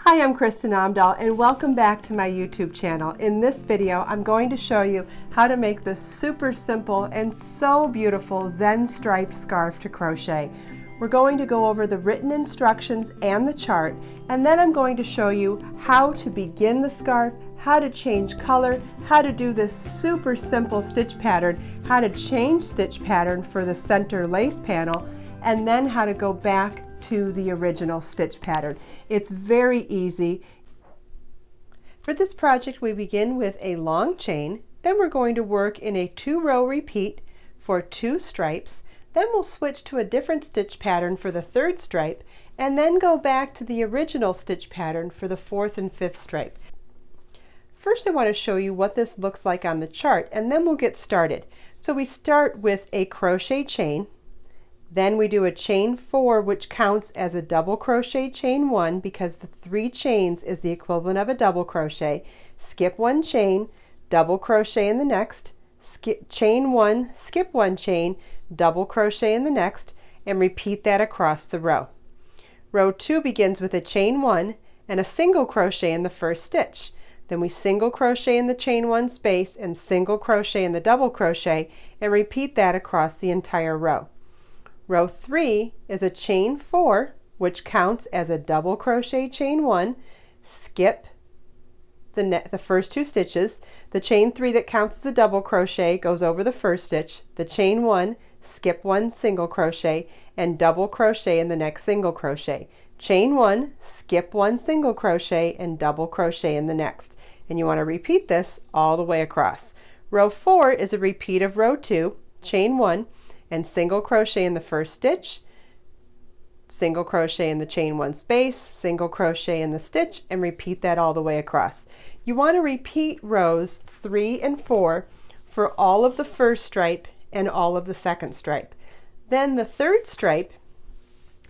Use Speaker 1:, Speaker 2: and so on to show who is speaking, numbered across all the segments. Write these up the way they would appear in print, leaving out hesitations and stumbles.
Speaker 1: Hi, I'm Kristin Omdahl and welcome back to my YouTube channel. In this video, I'm going to show you how to make this super simple and so beautiful Zen striped scarf to crochet. We're going to go over the written instructions and the chart, and then I'm going to show you how to begin the scarf, how to change color, how to do this super simple stitch pattern, how to change stitch pattern for the center lace panel, and then how to go back to the original stitch pattern. It's very easy. For this project, we begin with a long chain, then we're going to work in a 2-row repeat for 2 stripes, then we'll switch to a different stitch pattern for the 3rd stripe, and then go back to the original stitch pattern for the 4th and 5th stripe. First, I want to show you what this looks like on the chart, and then we'll get started. So we start with a crochet chain. Then we do a chain 4, which counts as a double crochet chain 1 because the 3 chains is the equivalent of a double crochet. Skip 1 chain, double crochet in the next, skip chain 1, skip 1 chain, double crochet in the next, and repeat that across the row. Row 2 begins with a chain 1 and a single crochet in the first stitch. Then we single crochet in the chain 1 space and single crochet in the double crochet and repeat that across the entire row. Row 3 is a chain 4, which counts as a double crochet chain 1, skip the first 2 stitches. The chain 3 that counts as a double crochet goes over the first stitch. The chain 1, skip 1 single crochet, and double crochet in the next single crochet. Chain 1, skip 1 single crochet, and double crochet in the next. And you want to repeat this all the way across. Row 4 is a repeat of row 2, chain 1, and single crochet in the first stitch, single crochet in the chain 1 space, single crochet in the stitch, and repeat that all the way across. You want to repeat rows 3 and 4 for all of the first stripe and all of the second stripe. Then the 3rd stripe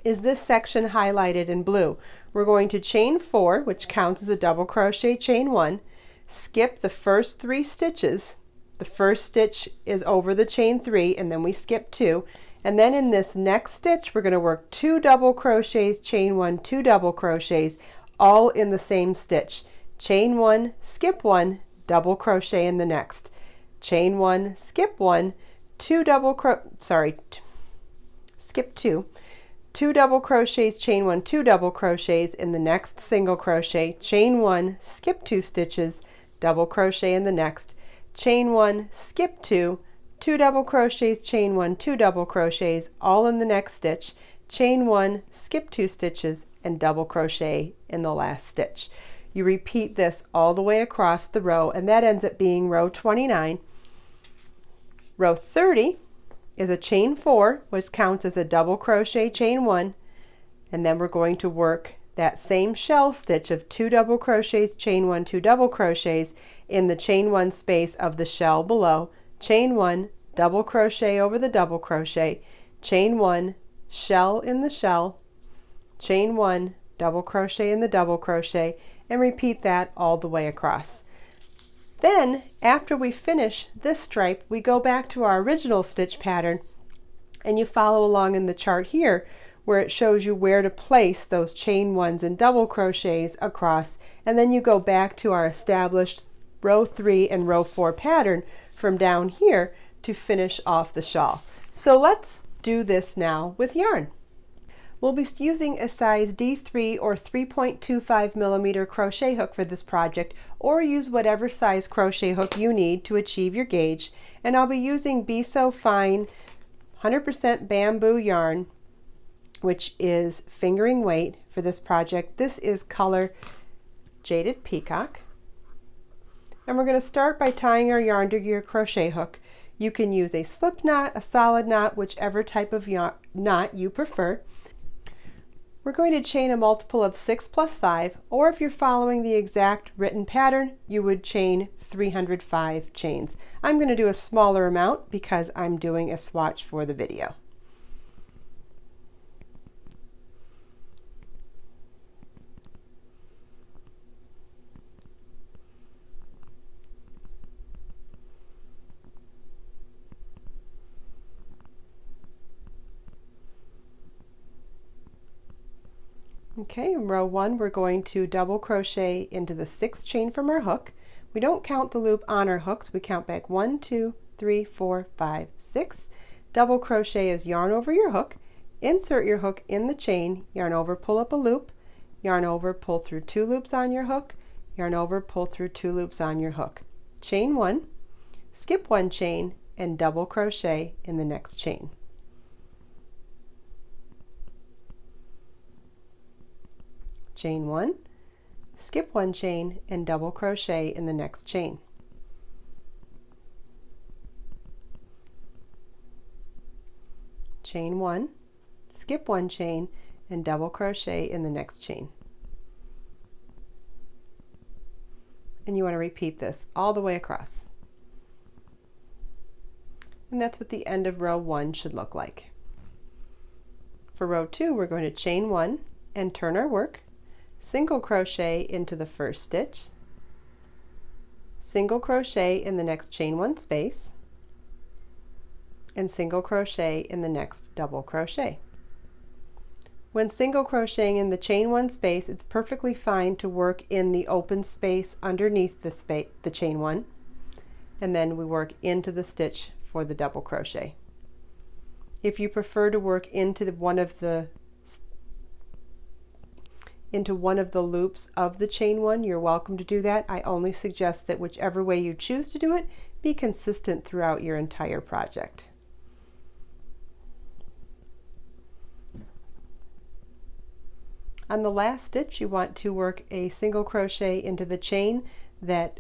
Speaker 1: is this section highlighted in blue. We're going to chain 4, which counts as a double crochet chain 1, skip the first 3 stitches. The first stitch is over the chain 3, and then we skip 2, and then in this next stitch we're going to work 2 double crochets, chain 1, 2 double crochets, all in the same stitch. Chain 1, skip 1, double crochet in the next. Chain 1, skip 1, 2 double skip 2, 2 double crochets, chain 1, 2 double crochets in the next single crochet, chain 1, skip 2 stitches, double crochet in the next. Chain 1, skip 2, 2 double crochets, chain 1, 2 double crochets, all in the next stitch, chain 1, skip 2 stitches, and double crochet in the last stitch. You repeat this all the way across the row, and that ends up being row 29. Row 30 is a chain 4, which counts as a double crochet chain 1, and then we're going to work that same shell stitch of 2 double crochets, chain 1, 2 double crochets in the chain 1 space of the shell below, chain 1, double crochet over the double crochet, chain 1, shell in the shell, chain 1, double crochet in the double crochet, and repeat that all the way across. Then, after we finish this stripe, we go back to our original stitch pattern, and you follow along in the chart here where it shows you where to place those chain 1s and double crochets across, and then you go back to our established row 3 and row 4 pattern from down here to finish off the shawl. So let's do this now with yarn. We'll be using a size D3 or 3.25 millimeter crochet hook for this project, or use whatever size crochet hook you need to achieve your gauge, and I'll be using Be So Fine 100% bamboo yarn, which is fingering weight for this project. This is color Jaded Peacock. And we're going to start by tying our yarn to your crochet hook. You can use a slip knot, a solid knot, whichever type of knot you prefer. We're going to chain a multiple of 6 plus 5, or if you're following the exact written pattern, you would chain 305 chains. I'm going to do a smaller amount because I'm doing a swatch for the video. Okay, in row 1 we're going to double crochet into the 6th chain from our hook. We don't count the loop on our hooks, we count back 1, 2, 3, 4, 5, 6. Double crochet is yarn over your hook, insert your hook in the chain, yarn over, pull up a loop, yarn over, pull through 2 loops on your hook, yarn over, pull through 2 loops on your hook. Chain 1, skip 1 chain, and double crochet in the next chain. Chain 1, skip 1 chain, and double crochet in the next chain. Chain 1, skip 1 chain, and double crochet in the next chain. And you want to repeat this all the way across. And that's what the end of row 1 should look like. For row 2, we're going to chain 1 and turn our work, single crochet into the first stitch, single crochet in the next chain 1 space, and single crochet in the next double crochet. When single crocheting in the chain 1 space, it's perfectly fine to work in the open space underneath the chain 1, and then we work into the stitch for the double crochet. If you prefer to work into one of the loops of the chain 1, you're welcome to do that. I only suggest that whichever way you choose to do it, be consistent throughout your entire project. On the last stitch, you want to work a single crochet into the chain that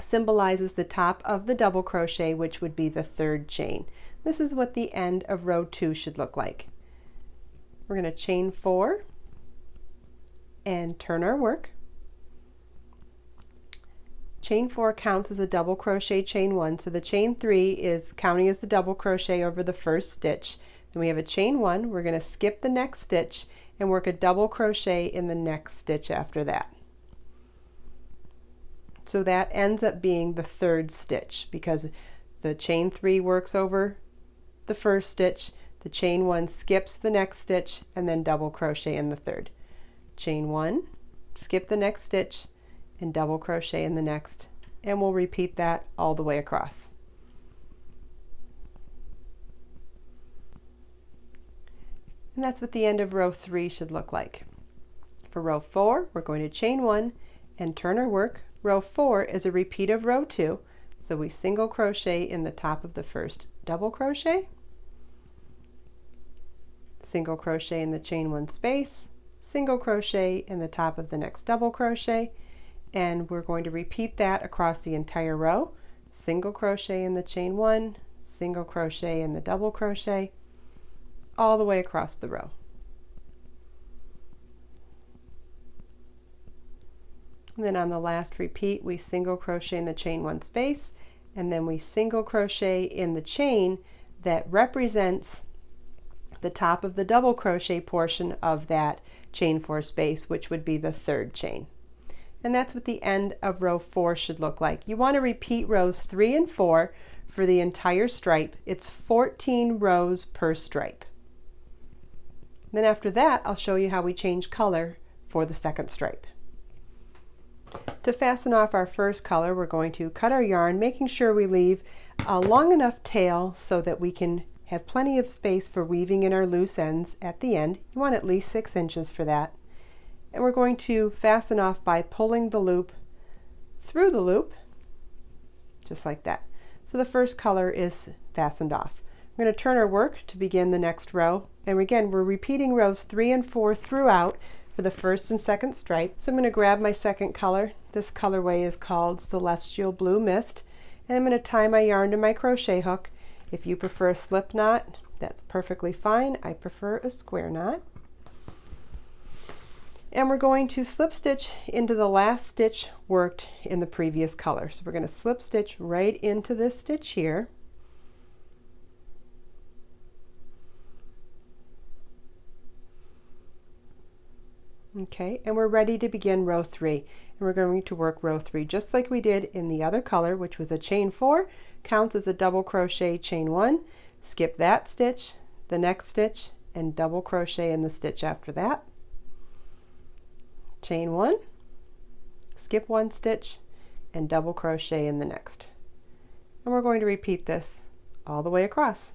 Speaker 1: symbolizes the top of the double crochet, which would be the 3rd chain. This is what the end of row 2 should look like. We're going to chain 4 and turn our work. Chain 4 counts as a double crochet chain 1, so the chain 3 is counting as the double crochet over the first stitch. Then we have a chain 1, we're going to skip the next stitch and work a double crochet in the next stitch after that. So that ends up being the 3rd stitch because the chain 3 works over the first stitch, the chain 1 skips the next stitch, and then double crochet in the 3rd. Chain 1, skip the next stitch, and double crochet in the next, and we'll repeat that all the way across. And that's what the end of row 3 should look like. For row 4, we're going to chain 1 and turn our work. Row 4 is a repeat of row 2, so we single crochet in the top of the first double crochet, single crochet in the chain 1 space, single crochet in the top of the next double crochet, and we're going to repeat that across the entire row. Single crochet in the chain 1, single crochet in the double crochet, all the way across the row. And then on the last repeat, we single crochet in the chain 1 space, and then we single crochet in the chain that represents the top of the double crochet portion of that chain 4 space, which would be the 3rd chain. And that's what the end of row 4 should look like. You want to repeat rows 3 and 4 for the entire stripe. It's 14 rows per stripe. Then after that, I'll show you how we change color for the 2nd stripe. To fasten off our first color, we're going to cut our yarn, making sure we leave a long enough tail so that we can have plenty of space for weaving in our loose ends at the end. You want at least 6 inches for that. And we're going to fasten off by pulling the loop through the loop, just like that. So the first color is fastened off. We're going to turn our work to begin the next row. And again, we're repeating rows 3 and 4 throughout for the 1st and 2nd stripe. So I'm going to grab my 2nd color. This colorway is called Celestial Blue Mist. And I'm going to tie my yarn to my crochet hook. If you prefer a slip knot, that's perfectly fine. I prefer a square knot. And we're going to slip stitch into the last stitch worked in the previous color. So we're going to slip stitch right into this stitch here. Okay, and we're ready to begin row 3. And we're going to work row 3 just like we did in the other color, which was a chain 4, counts as a double crochet chain 1, skip that stitch, the next stitch, and double crochet in the stitch after that. chain one, skip one stitch, and double crochet in the next. And we're going to repeat this all the way across.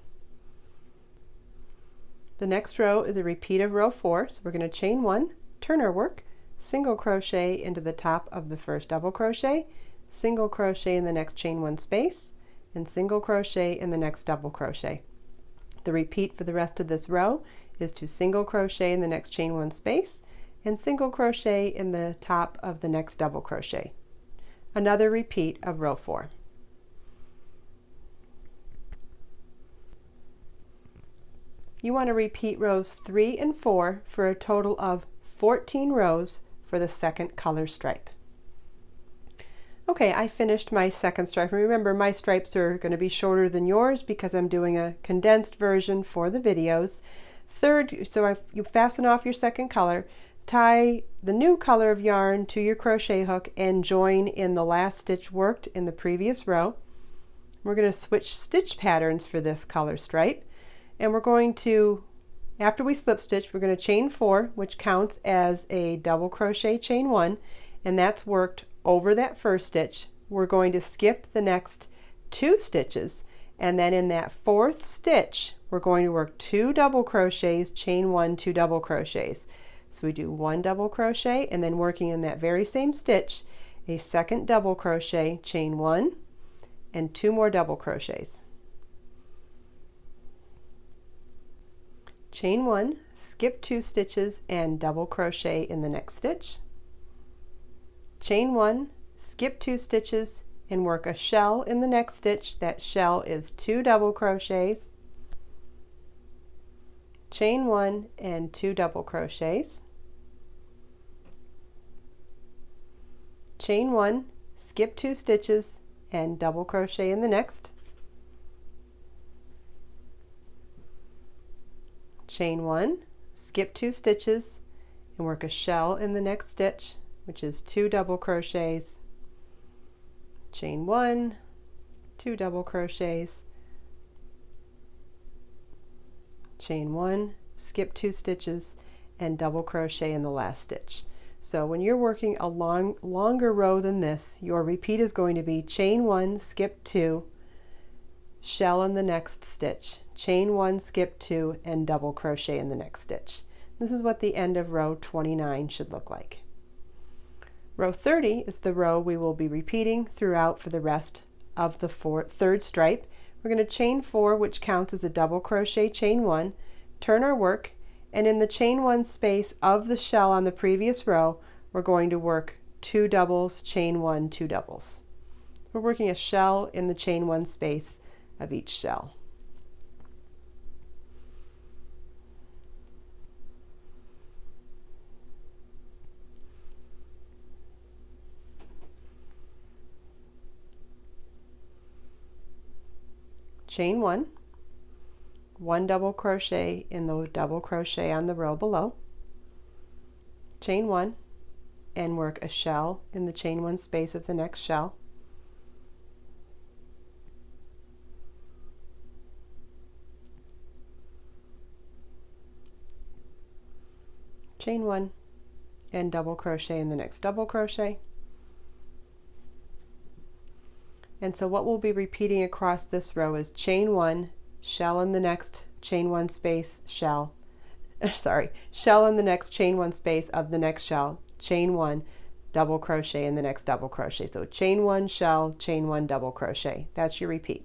Speaker 1: The next row is a repeat of row 4, so we're going to chain one, turn our work, single crochet into the top of the first double crochet, single crochet in the next chain one space, and single crochet in the next double crochet. The repeat for the rest of this row is to single crochet in the next chain one space and single crochet in the top of the next double crochet. Another repeat of row 4. You want to repeat rows 3 and 4 for a total of 14 rows for the second color stripe. Okay, I finished my second stripe. Remember, my stripes are going to be shorter than yours because I'm doing a condensed version for the videos. Third, so you fasten off your second color, tie the new color of yarn to your crochet hook and join in the last stitch worked in the previous row. We're going to switch stitch patterns for this color stripe, and we're going to, after we slip stitch, we're going to chain 4, which counts as a double crochet chain 1, and that's worked over that first stitch. We're going to skip the next 2 stitches, and then in that 4th stitch we're going to work 2 double crochets, chain 1, 2 double crochets. So we do 1 double crochet, and then working in that very same stitch, a second double crochet, chain 1, and 2 more double crochets. Chain 1, skip 2 stitches and double crochet in the next stitch. Chain 1, skip 2 stitches and work a shell in the next stitch. That shell is 2 double crochets. Chain 1 and 2 double crochets. Chain 1, skip 2 stitches and double crochet in the next. Chain 1, skip 2 stitches and work a shell in the next stitch, which is 2 double crochets. Chain 1, 2 double crochets. Chain 1, skip 2 stitches and double crochet in the last stitch. So when you're working a longer row than this, your repeat is going to be chain 1, skip 2, shell in the next stitch, chain 1, skip 2, and double crochet in the next stitch. This is what the end of row 29 should look like. Row 30 is the row we will be repeating throughout for the rest of the third stripe. We're going to chain 4, which counts as a double crochet, chain 1, turn our work, and in the chain 1 space of the shell on the previous row, we're going to work 2 doubles, chain 1, 2 doubles. We're working a shell in the chain 1 space of each shell. Chain 1, 1 double crochet in the double crochet on the row below, chain 1, and work a shell in the chain 1 space of the next shell. Chain 1 and double crochet in the next double crochet. And so what we'll be repeating across this row is chain 1, shell in the next chain 1 space, shell, shell in the next chain 1 space of the next shell, chain 1, double crochet in the next double crochet. So chain 1, shell, chain 1, double crochet. That's your repeat.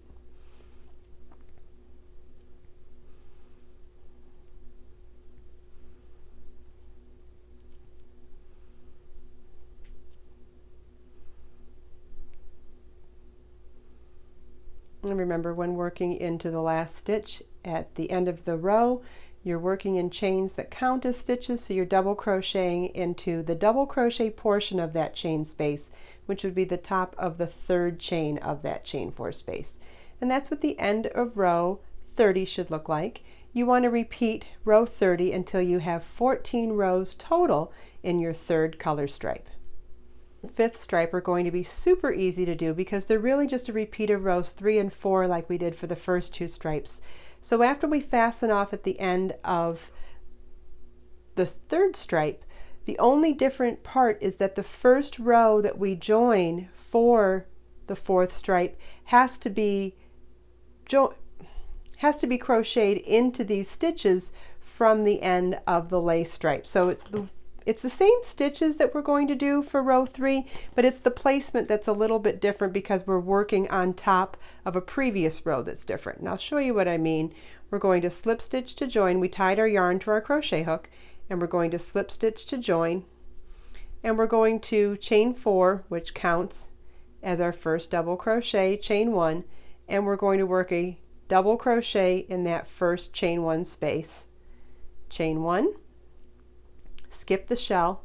Speaker 1: And remember, when working into the last stitch at the end of the row, you're working in chains that count as stitches, so you're double crocheting into the double crochet portion of that chain space, which would be the top of the 3rd chain of that chain 4 space. And that's what the end of row 30 should look like. You want to repeat row 30 until you have 14 rows total in your 3rd color stripe. 5th stripe are going to be super easy to do because they're really just a repeat of rows 3 and 4 like we did for the first 2 stripes. So after we fasten off at the end of the 3rd stripe, The only different part is that the first row that we join for the 4th stripe has to be crocheted into these stitches from the end of the lace stripe. So it's the same stitches that we're going to do for row 3, but it's the placement that's a little bit different because we're working on top of a previous row that's different. And I'll show you what I mean. We're going to slip stitch to join. We tied our yarn to our crochet hook, and we're going to slip stitch to join, and we're going to chain 4, which counts as our first double crochet, chain 1, and we're going to work a double crochet in that first chain 1 space. Chain 1, skip the shell,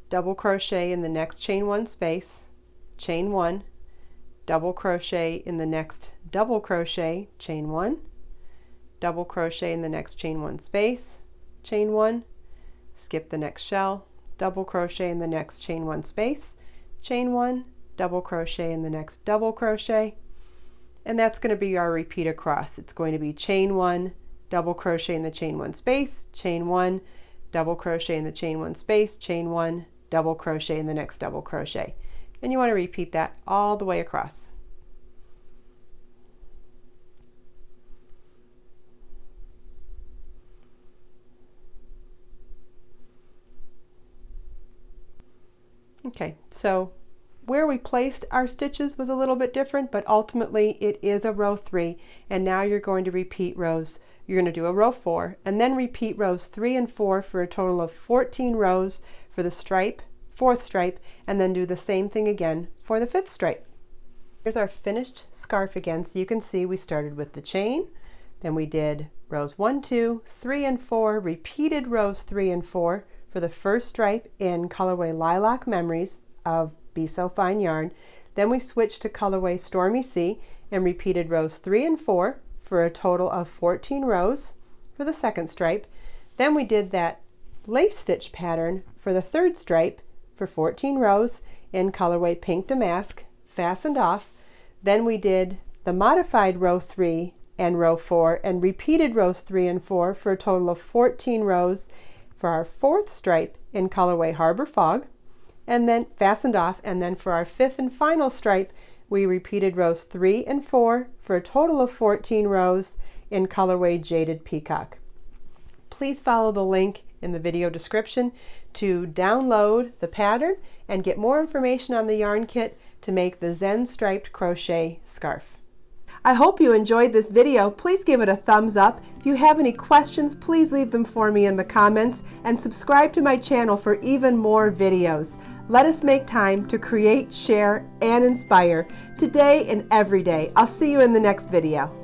Speaker 1: double crochet in the next chain 1 space, chain 1, double crochet in the next double crochet, chain 1, double crochet in the next chain 1 space, chain 1, skip the next shell, double crochet in the next chain 1 space, chain 1, double crochet in the next double crochet, and that's going to be our repeat across. It's going to be chain 1, double crochet in the chain 1 space, chain 1, double crochet in the chain 1 space, chain 1, double crochet in the next double crochet. And you want to repeat that all the way across. Okay, so where we placed our stitches was a little bit different, but ultimately it is a row 3, and now you're going to repeat rows. You're going to do a row 4 and then repeat rows 3 and 4 for a total of 14 rows for the stripe, 4th stripe, and then do the same thing again for the 5th stripe. Here's our finished scarf again. So you can see we started with the chain, then we did rows 1, 2, 3, and 4, repeated rows 3 and 4 for the first stripe in colorway Lilac Memories of Be So Fine yarn. Then we switched to colorway Stormy Sea and repeated rows 3 and 4 for a total of 14 rows for the 2nd stripe. Then we did that lace stitch pattern for the 3rd stripe for 14 rows in colorway Pink Damask, fastened off. Then we did the modified row 3 and row 4 and repeated rows 3 and 4 for a total of 14 rows for our 4th stripe in colorway Harbor Fog, and then fastened off. And then for our 5th and final stripe, we repeated rows 3 and 4 for a total of 14 rows in colorway Jaded Peacock. Please follow the link in the video description to download the pattern and get more information on the yarn kit to make the Zen striped crochet scarf. I hope you enjoyed this video. Please give it a thumbs up. If you have any questions, please leave them for me in the comments, and subscribe to my channel for even more videos. Let us make time to create, share, and inspire today and every day. I'll see you in the next video.